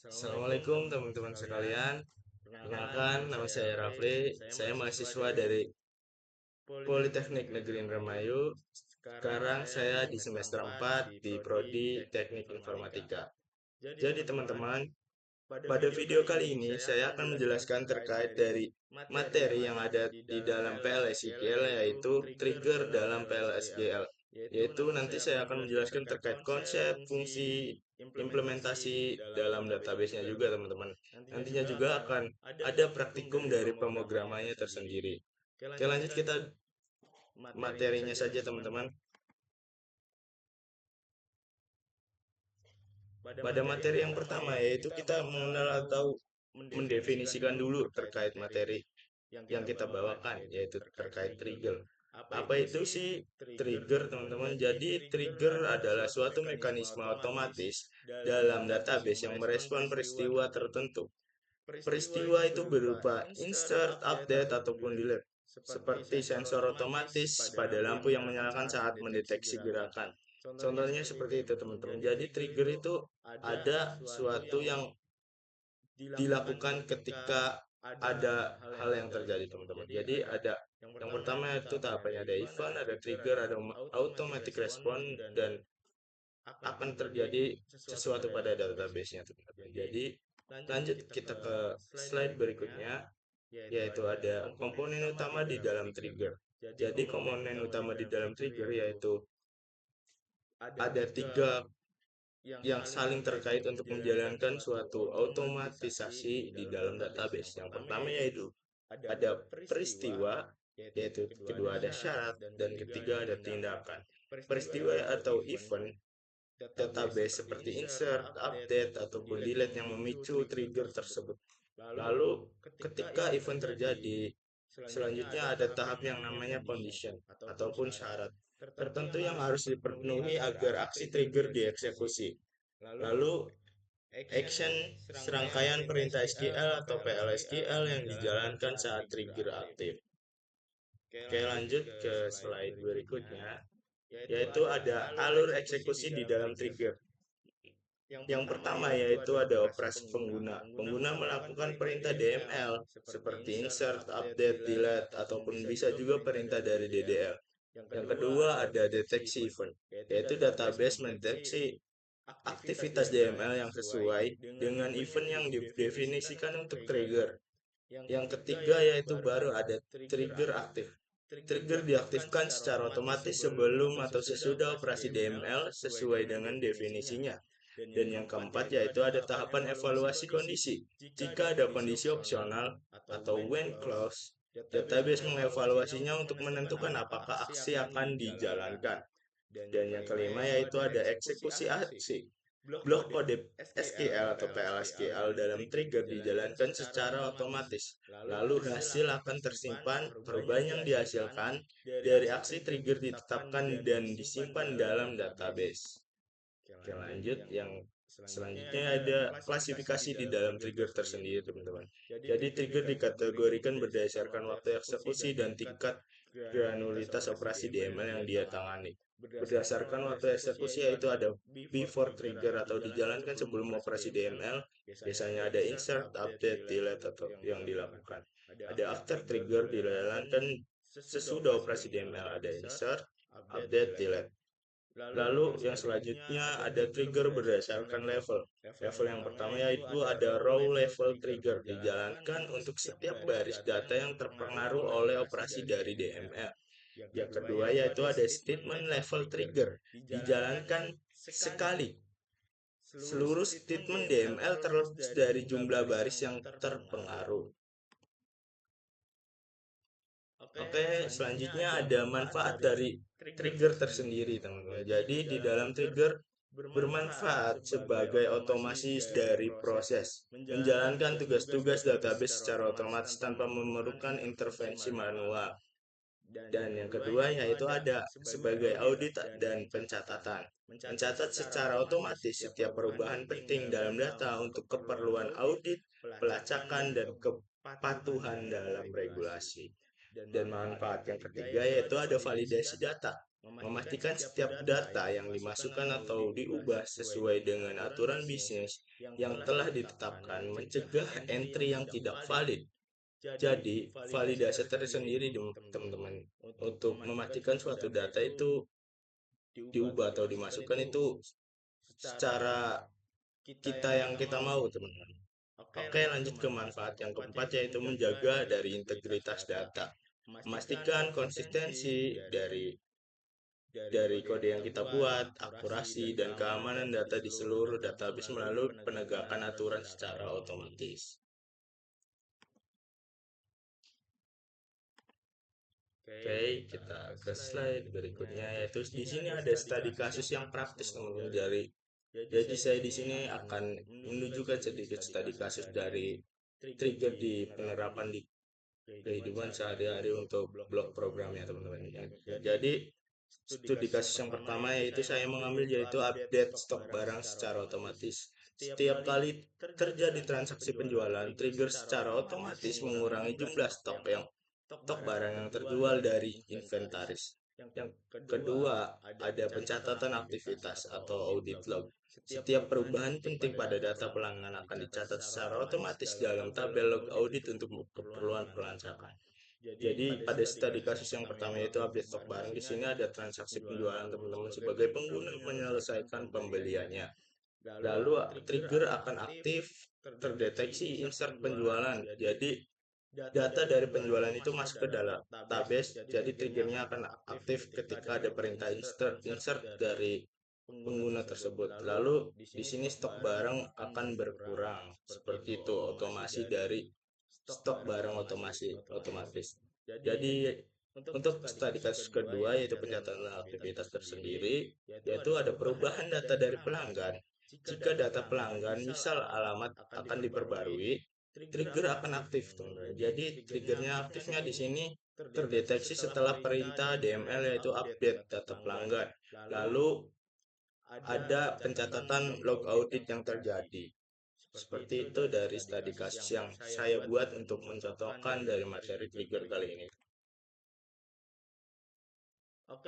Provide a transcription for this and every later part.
Assalamualaikum teman-teman sekalian. Perkenalkan, nama saya Rafli. Saya mahasiswa dari Politeknik Negeri Indramayu. Sekarang saya di semester 4 di Prodi Teknik Informatika. Jadi teman-teman, pada video kali ini saya akan menjelaskan terkait dari materi yang ada di dalam PLSQL, yaitu trigger dalam PLSQL. Yaitu nanti saya akan menjelaskan terkait konsep, fungsi, implementasi dalam database-nya juga teman-teman. Nantinya juga akan ada praktikum dari pemrogramannya tersendiri. Oke, lanjut kita materinya saja teman-teman. Pada materi yang pertama yaitu kita mengenal atau mendefinisikan dulu terkait materi yang kita bawakan, yaitu terkait trigger. Apa itu sih trigger, teman-teman? Jadi trigger adalah suatu mekanisme otomatis dalam database yang merespon peristiwa tertentu. Peristiwa itu berupa insert, update, ataupun delete, seperti sensor otomatis pada lampu yang menyalakan saat mendeteksi gerakan. Contohnya seperti itu, teman-teman. Jadi trigger itu ada suatu yang dilakukan ketika ada hal yang terjadi, teman-teman. Jadi ada yang pertama itu tahapannya ada event, ada trigger, ada automatic response, dan akan terjadi sesuatu pada database-nya, teman-teman. Jadi lanjut kita ke slide berikutnya, yaitu ada komponen utama di dalam trigger. Jadi komponen utama di dalam trigger yaitu ada tiga yang saling terkait untuk menjalankan suatu otomatisasi di dalam database. Yang pertama yaitu ada peristiwa, yaitu kedua ada syarat, dan ketiga ada tindakan. Peristiwa atau event database seperti insert, update, ataupun delete yang memicu trigger tersebut. Lalu ketika event terjadi, selanjutnya ada tahap yang namanya condition ataupun syarat tertentu yang harus dipenuhi agar aksi trigger dieksekusi. Lalu action serangkaian perintah SQL atau PLSQL yang dijalankan saat trigger aktif. Oke, lanjut ke slide berikutnya, yaitu ada alur eksekusi di dalam trigger. Yang pertama yaitu ada operasi pengguna. Pengguna melakukan perintah DML seperti insert, update, delete, ataupun bisa juga perintah dari DDL. Yang kedua ada deteksi event, yaitu database mendeteksi aktivitas DML yang sesuai dengan event yang didefinisikan untuk trigger. Yang ketiga yaitu baru ada trigger aktif. Trigger diaktifkan secara otomatis sebelum atau sesudah operasi DML sesuai dengan definisinya. Dan yang keempat yaitu ada tahapan evaluasi kondisi. Jika ada kondisi opsional atau when clause, database mengevaluasinya untuk menentukan apakah aksi akan dijalankan. Dan yang kelima yaitu ada eksekusi aksi. Blok kode SQL atau PLSQL dalam trigger dijalankan secara otomatis. Lalu hasil akan tersimpan, perubahan yang dihasilkan dari aksi trigger ditetapkan dan disimpan dalam database. Oke, lanjut yang selanjutnya ada klasifikasi di dalam trigger tersendiri, teman-teman. Jadi trigger dikategorikan berdasarkan waktu eksekusi dan tingkat granulitas operasi DML yang dia tangani. Berdasarkan waktu eksekusi yaitu ada before trigger atau dijalankan sebelum operasi DML, biasanya ada insert, update, delete atau yang dilakukan. Ada after trigger dijalankan sesudah operasi DML, ada insert, update, delete. Lalu yang selanjutnya ada trigger berdasarkan level. Level yang pertama yaitu ada raw level trigger dijalankan untuk setiap baris data yang terpengaruh oleh operasi dari DML. Yang kedua yaitu ada statement level trigger dijalankan sekali. Seluruh statement DML terlepas dari jumlah baris yang terpengaruh. Oke, selanjutnya ada manfaat dari trigger tersendiri, teman-teman. Jadi di dalam trigger bermanfaat sebagai otomasi dari proses, menjalankan tugas-tugas database secara otomatis tanpa memerlukan intervensi manual. Dan yang kedua yaitu ada sebagai audit dan pencatatan. Mencatat secara otomatis setiap perubahan penting dalam data untuk keperluan audit, pelacakan, dan kepatuhan dalam regulasi. Dan manfaat yang ketiga yaitu ada validasi data. memastikan setiap data yang dimasukkan atau diubah sesuai dengan aturan bisnis yang telah ditetapkan, mencegah entry yang tidak valid. Jadi, validasi tersendiri teman-teman untuk memastikan suatu data itu diubah atau dimasukkan itu secara kita mau, teman-teman. Oke, lanjut ke manfaat yang keempat, yaitu menjaga dari integritas data. Memastikan konsistensi dari kode yang kita buat, akurasi, dan keamanan data di seluruh database melalui penegakan aturan secara otomatis. Oke, kita ke slide berikutnya, yaitu di sini ada studi kasus yang praktis, teman-teman. Jadi saya di sini akan menunjukkan sedikit studi kasus dari trigger di penerapan di kehidupan sehari-hari untuk blok programnya, teman-teman. Jadi studi kasus yang pertama yaitu saya mengambil yaitu update stok barang secara otomatis. Setiap kali terjadi transaksi penjualan, trigger secara otomatis mengurangi jumlah stok barang yang terjual dari inventaris. Yang kedua, ada pencatatan aktivitas atau audit log. Setiap perubahan penting pada data pelanggan akan dicatat secara otomatis dalam tabel log audit untuk keperluan pelacakan. Jadi pada studi kasus yang pertama yaitu update stok barang, di sini ada transaksi penjualan, teman-teman. Sebagai pengguna menyelesaikan pembeliannya, lalu trigger akan aktif, terdeteksi insert penjualan. Jadi data dari penjualan itu masuk ke dalam database, jadi triggernya akan aktif ketika ada perintah insert dari pengguna tersebut. Lalu di sini stok barang akan berkurang, seperti itu, otomasi dari stok barang otomatis. Jadi untuk studi kasus kedua yaitu pencatatan aktivitas tersendiri, yaitu ada perubahan data dari pelanggan. Jika data pelanggan misal alamat akan diperbarui, trigger akan aktif, teman-teman. Jadi triggernya aktifnya di sini terdeteksi setelah perintah DML yaitu update data pelanggan. Lalu ada pencatatan log audit yang terjadi. Seperti itu dari studi kasus yang saya buat untuk mencontohkan dari materi trigger kali ini.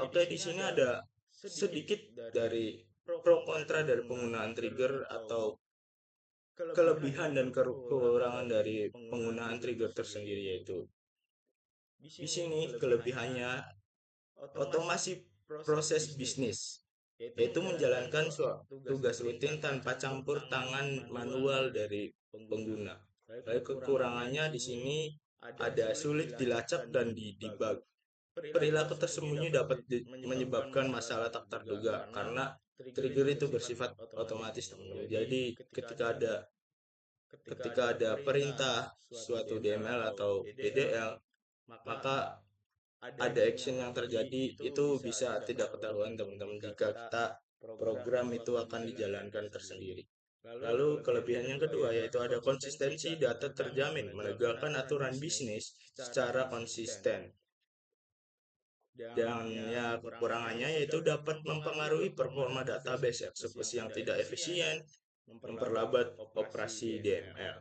Oke, di sini ada sedikit dari pro kontra dari penggunaan trigger atau kelebihan dan kekurangan dari penggunaan trigger tersendiri, yaitu di sini kelebihannya otomasi proses bisnis, yaitu menjalankan tugas rutin tanpa campur tangan manual dari pengguna. Lalu kekurangannya di sini ada sulit dilacak dan didebug. Perilaku tersembunyi dapat menyebabkan masalah tak terduga karena trigger itu bersifat otomatis, teman-teman. Jadi ketika ada perintah suatu DML atau PDL, maka ada action yang terjadi itu bisa tidak ketahuan, teman-teman, jika kita program itu akan dijalankan tersendiri. Lalu kelebihan yang kedua yaitu ada konsistensi data terjamin, menegakkan aturan bisnis secara konsisten. Dan ya kekurangannya yaitu dapat mempengaruhi performa database, eksekusi yang tidak efisien, memperlambat operasi DML.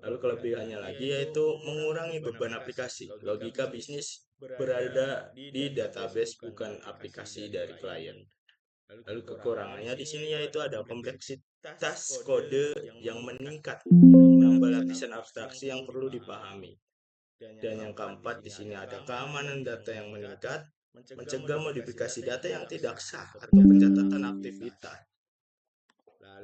Lalu kelebihannya lagi yaitu mengurangi beban aplikasi. Logika bisnis berada di database bukan aplikasi dari klien. Lalu kekurangannya di sini yaitu ada kompleksitas kode yang meningkat, menambah lapisan abstraksi yang perlu dipahami. Dan yang keempat di sini ada keamanan data yang meningkat, mencegah modifikasi data yang tidak sah atau pencatatan aktivitas.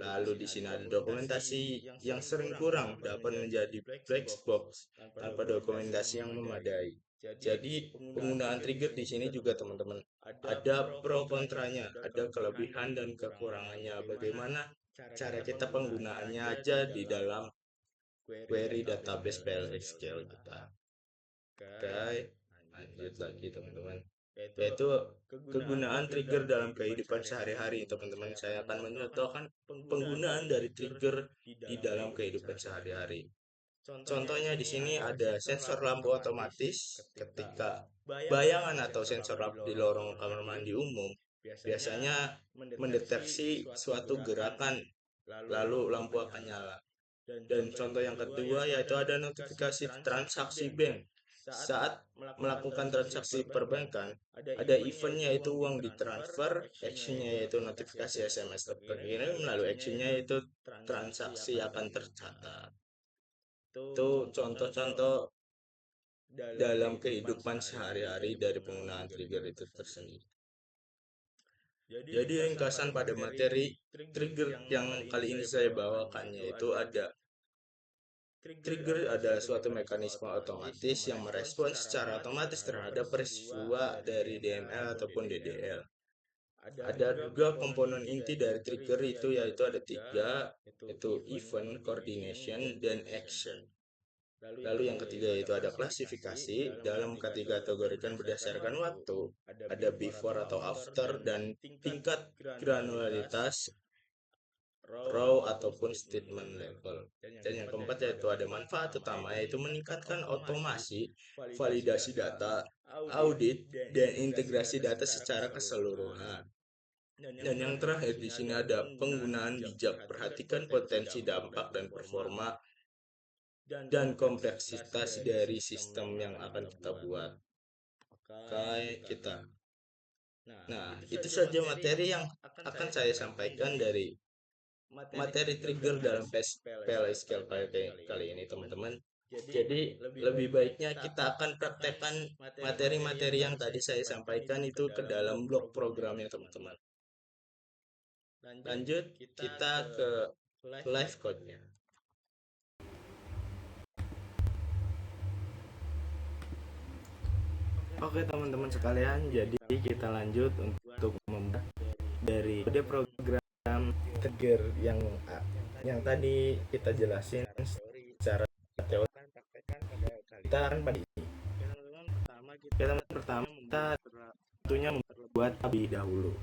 Lalu di sini ada dokumentasi yang sering kurang, dapat menjadi black box tanpa dokumentasi yang memadai. Jadi penggunaan trigger di sini juga, teman-teman, ada pro kontranya, ada kelebihan dan kekurangannya. Bagaimana cara kita penggunaannya aja di dalam query database PLSQL kita. Oke, lanjut lagi, teman-teman, yaitu kegunaan trigger dalam kehidupan sehari-hari. Teman-teman, saya akan mencontohkan penggunaan dari trigger di dalam kehidupan sehari-hari. Contohnya di sini ada sensor lampu otomatis. Ketika bayangan atau sensor lampu di lorong kamar mandi umum biasanya mendeteksi suatu gerakan, lalu lampu akan nyala. Dan contoh yang kedua yaitu ada notifikasi transaksi bank. saat melakukan transaksi perbankan, ada eventnya yaitu uang ditransfer, actionnya yaitu notifikasi SMS terkirim, lalu actionnya yaitu transaksi akan tercatat. Itu contoh-contoh dalam kehidupan sehari-hari dari penggunaan trigger itu tersendiri. Jadi ringkasan pada materi trigger yang kali ini saya bawakan yaitu ada trigger, ada suatu mekanisme otomatis yang merespons secara otomatis terhadap peristiwa dari DML ataupun DDL. Ada juga komponen inti dari trigger itu yaitu ada tiga, yaitu event, coordination, dan action. Lalu yang ketiga yaitu ada klasifikasi dalam kategorikan berdasarkan waktu. Ada before atau after dan tingkat granularitas raw ataupun statement level. Dan yang keempat yaitu ada manfaat utama yaitu meningkatkan otomasi, validasi data, audit, dan integrasi data secara keseluruhan. Dan yang terakhir di sini ada penggunaan bijak. Perhatikan potensi dampak dan performa dan kompleksitas dari sistem yang akan kita buat. Kayak kita. Nah, itu saja materi yang akan saya sampaikan dari materi trigger dalam PLSQL kali ini, teman-teman. Jadi, lebih baiknya kita akan praktekkan materi-materi yang tadi saya sampaikan itu ke dalam blok programnya, teman-teman. Lanjut, kita ke live code-nya. Oke teman-teman sekalian, jadi kita lanjut untuk membuat dari kode program trigger yang tadi kita jelasin secara teori. Kita akan pada ini. Pertama kita tentunya membuat terlebih dahulu.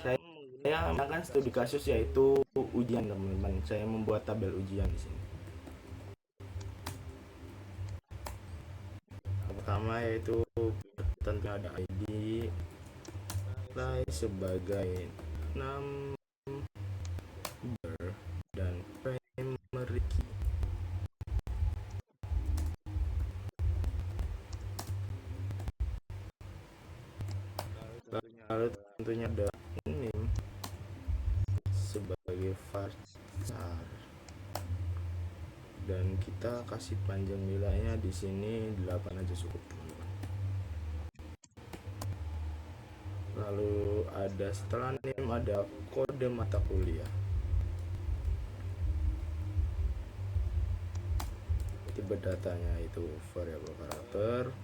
Saya menggunakan studi kasus yaitu ujian, teman-teman. Saya membuat tabel ujian di sini. Pertama yaitu tentu ada ID sebagai number dan primary key. Lalu tentunya ada name sebagai varchar dan kita kasih panjang nilainya di sini 8 aja cukup, teman-teman. Lalu ada setelah name ada kode mata kuliah. Tipe datanya itu variabel karakter.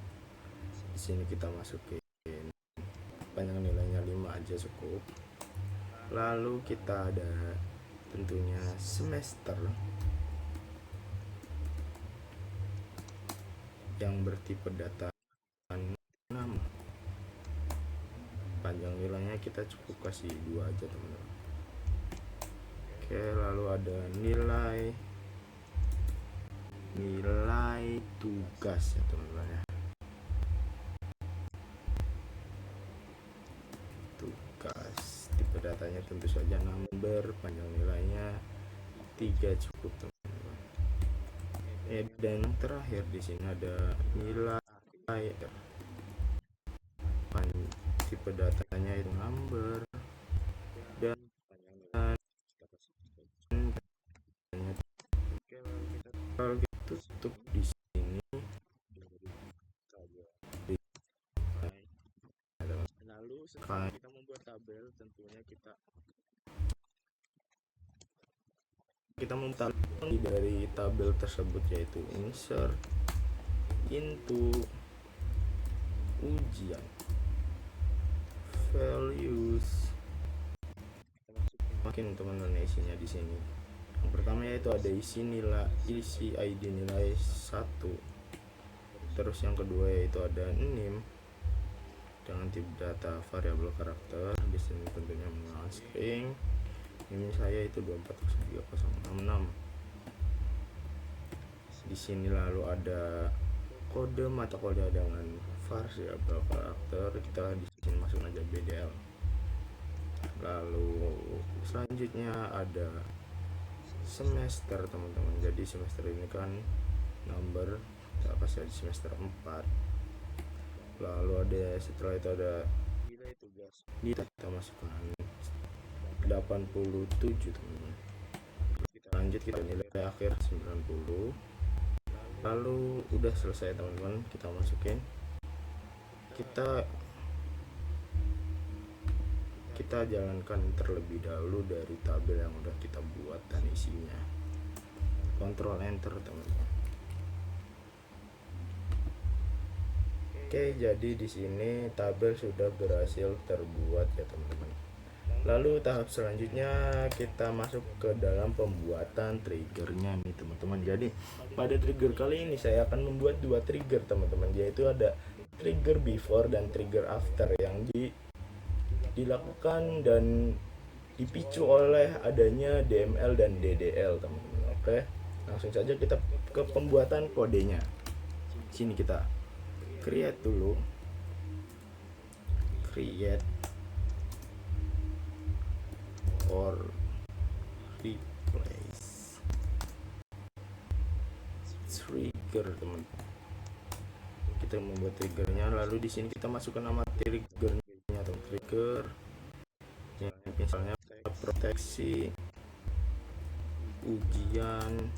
Di sini kita masukin panjang nilainya 5 aja cukup. Lalu kita ada tentunya semester yang bertipe data 6. Panjang nilainya kita cukup kasih 2 aja, teman-teman. Oke, lalu ada nilai tugas ya, teman-teman ya. Tugas tipe datanya tentu saja number, panjang nilainya 3 cukup, teman-teman. Dan terakhir di sini ada nilai tipe datanya itu number dan kalau kita tutup di sini. Lalu setelah kita membuat tabel, tentunya kita membuat dari tabel tersebut yaitu insert into ujian values. Makin teman-teman isinya di sini. Yang pertama yaitu ada isi ID nilai 1. Terus yang kedua yaitu ada name dengan tipe data variabel karakter. Di sini tentunya menggunakan string. Name saya itu 2403.066. Di sini lalu ada kode mata kuliah dengan variabel karakter. Kita di sini masuk aja BDL. Lalu selanjutnya ada semester teman-teman. Jadi semester ini kan number kita kasih di semester 4. Lalu ada setelah itu ada kita masukkan 87 teman-teman. Lanjut kita nilai akhir 90. Lalu udah selesai teman-teman, kita masukin, kita jalankan terlebih dahulu dari tabel yang udah kita buat dan isinya. Kontrol enter teman-teman. Oke, jadi di sini tabel sudah berhasil terbuat ya teman-teman. Lalu tahap selanjutnya kita masuk ke dalam pembuatan triggernya nih teman-teman. Jadi pada trigger kali ini saya akan membuat 2 trigger teman-teman, yaitu ada trigger before dan trigger after yang dilakukan dan dipicu oleh adanya DML dan DDL teman-teman. Oke, langsung saja kita ke pembuatan kodenya. Sini kita create dulu, create or replace trigger teman-teman. Kita membuat triggernya, lalu di sini kita masukkan nama triggernya atau trigger yang misalnya proteksi ujian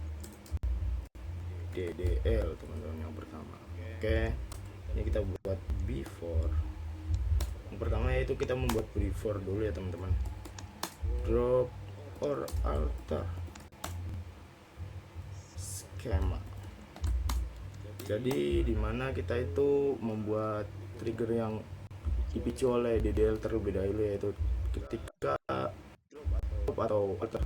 DDL teman-teman yang pertama. Oke, ini kita buat before. Yang pertama yaitu kita membuat before dulu ya teman-teman. Drop or alter skema. Jadi dimana kita itu membuat trigger yang dipicu oleh DDL terlebih dahulu, yaitu ketika drop atau alter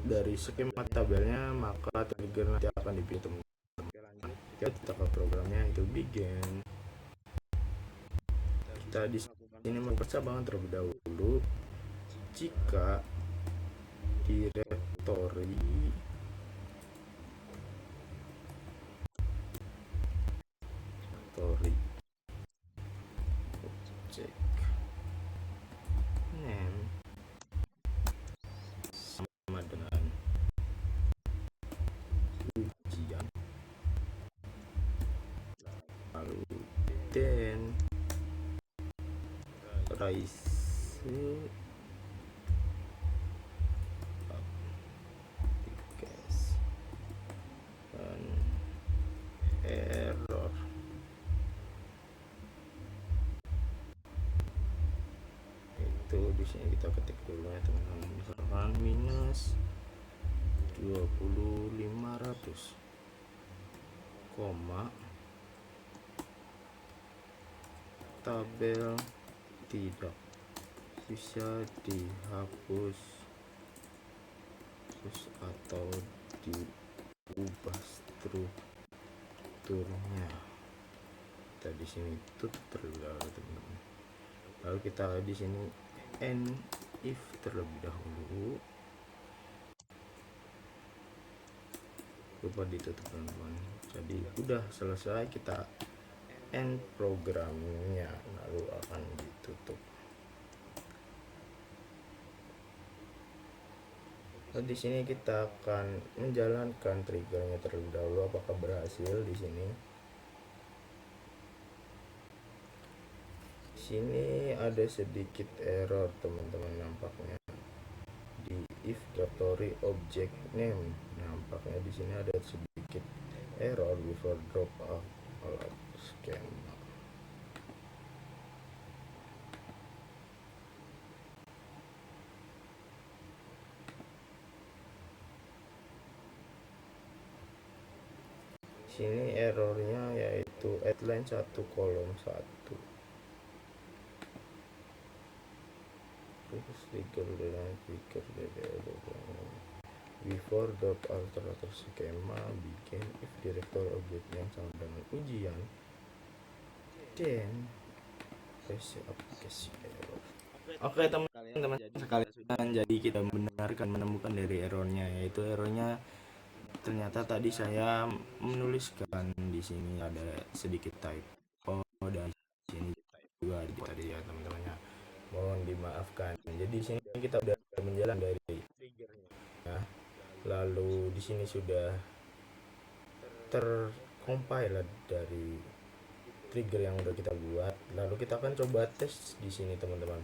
dari skema tabelnya, maka trigger nanti akan dipicu teman-teman. Kita ke programnya, itu begin. Kita di sini mempercabangan terlebih dahulu jika directory object name sama dengan ujian, lalu then rise dan error. Itu di sini kita ketik dulu ya teman-teman, misalkan minus 2500, koma tabel tidak bisa dihapus atau diubah strukturnya. Kita di sini tutup terlebih dahulu teman-teman. Lalu kita di sini end if terlebih dahulu, lupa ditutup teman-teman. Jadi udah selesai, kita end programnya, lalu akan ditutup. Lalu di sini kita akan menjalankan triggernya terlebih dahulu, apakah berhasil di sini. Sini ada sedikit error teman-teman, nampaknya di if directory object name, nampaknya di sini ada sedikit error before drop out schema. Sini errornya yaitu outline 1 kolom 1. Trigger dengan trigger before dot alter skema bikin if directory object yang sama dengan ujian then press aplikasi error. Oke teman-teman sekalian, jadi kita menemukan dari errornya, yaitu errornya ternyata tadi saya menuliskan di sini ada sedikit typo dan di sini juga tadi ya teman-temannya, mohon dimaafkan. Jadi di sini kita udah menjalan dari triggernya, Lalu di sini sudah tercompile dari trigger yang udah kita buat. Lalu kita akan coba tes di sini teman-teman.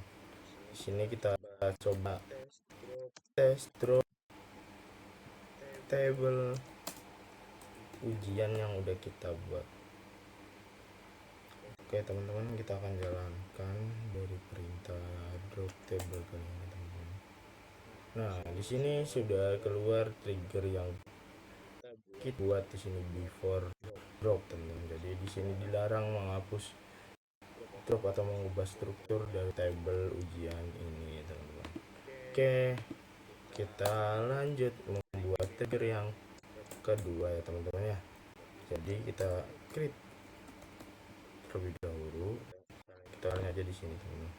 Di sini kita coba tes drop table ujian yang udah kita buat. Oke teman-teman, kita akan jalankan dari perintah drop table kali ini teman-teman. Nah di sini sudah keluar trigger yang kita buat di sini before drop teman-teman. Jadi di sini dilarang menghapus drop atau mengubah struktur dari table ujian ini teman-teman. Oke, kita lanjut membuat trigger yang kedua ya teman-teman ya. Jadi kita create terlebih dahulu, kita lihat aja di sini teman-teman.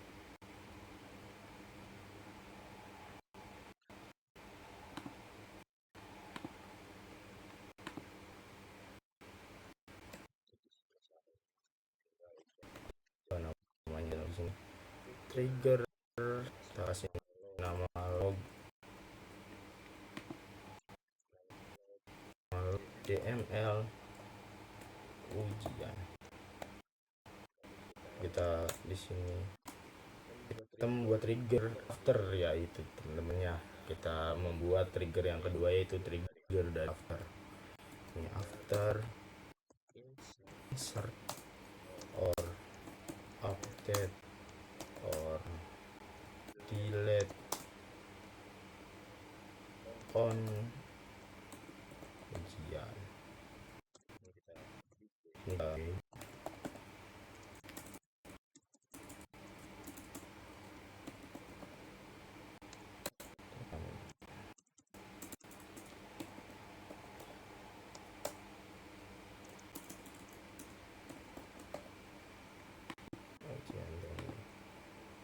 Namanya di sini trigger, kita kasih nama log DML ujian. Kita di sini kita membuat trigger after yaitu teman-teman ya. Kita membuat trigger yang kedua yaitu trigger dari after. Ini after insert or update or delete on ujian. Ini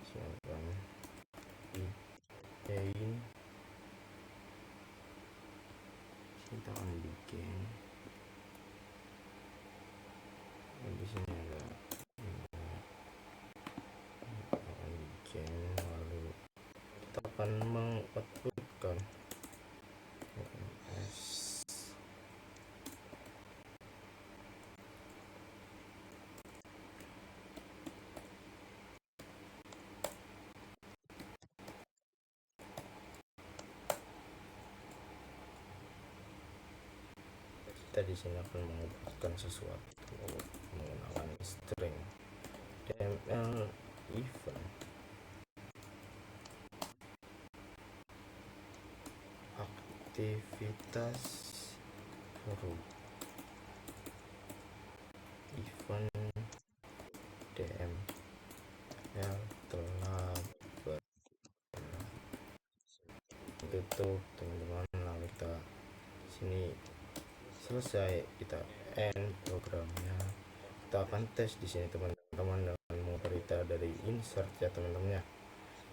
silakan bikin, kita akan bikin di sini ada akan bikin, lalu kita akan mengoutputkan kita di sini akan mengoutputkan sesuatu menggunakan string DML event aktivitas group event DML telah tutup teman-teman. Lalu kita sini selesai, kita end programnya. Kita akan tes di sini teman-teman dengan perintah dari insert ya teman-teman ya.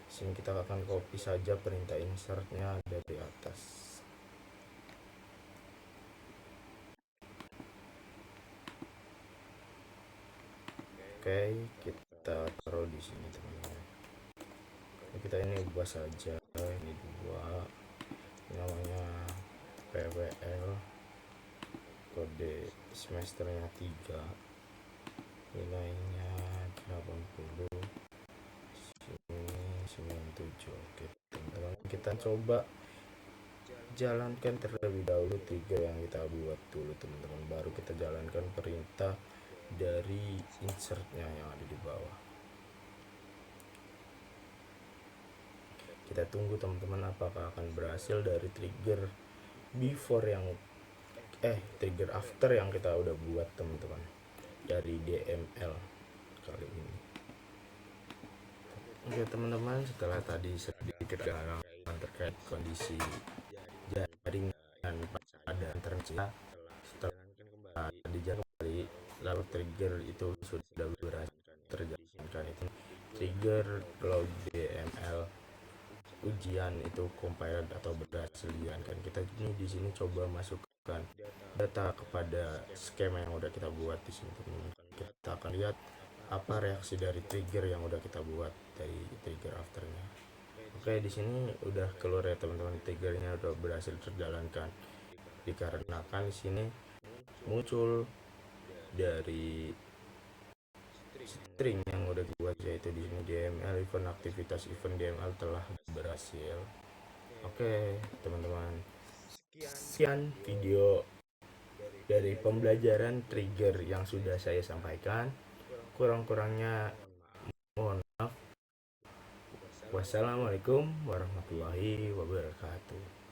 Sini kita akan copy saja perintah insertnya dari atas. Oke, kita taruh di sini teman-teman. Kita ini ubah saja, ini 2, namanya PWL, kode semesternya 3, nilainya 80, sini 97. Oke teman-teman, kita coba jalankan terlebih dahulu trigger yang kita buat dulu teman-teman, baru kita jalankan perintah dari insertnya yang ada di bawah. Kita tunggu teman-teman apakah akan berhasil dari trigger before yang trigger after yang kita udah buat teman-teman dari DML kali ini. Oke teman-teman, setelah tadi sedikit gambaran terkait kondisi jaringan pada internet, setelah dijalankan kembali, lalu trigger itu sudah berhasil terjalankan. Itu trigger log DML ujian itu compiled atau berhasil dijalankan. Kita ini di sini coba masukkan data kepada skema yang udah kita buat di sini teman-teman. Kita akan lihat apa reaksi dari trigger yang udah kita buat dari trigger afternya. Oke, di sini udah keluar ya teman-teman, triggernya udah berhasil terjalankan. Dikarenakan di sini muncul dari string yang udah dibuat, yaitu di sini DML event, aktivitas event DML telah berhasil. Oke teman-teman, sekian video dari pembelajaran trigger yang sudah saya sampaikan. Kurang-kurangnya mohon maaf. Wassalamualaikum warahmatullahi wabarakatuh.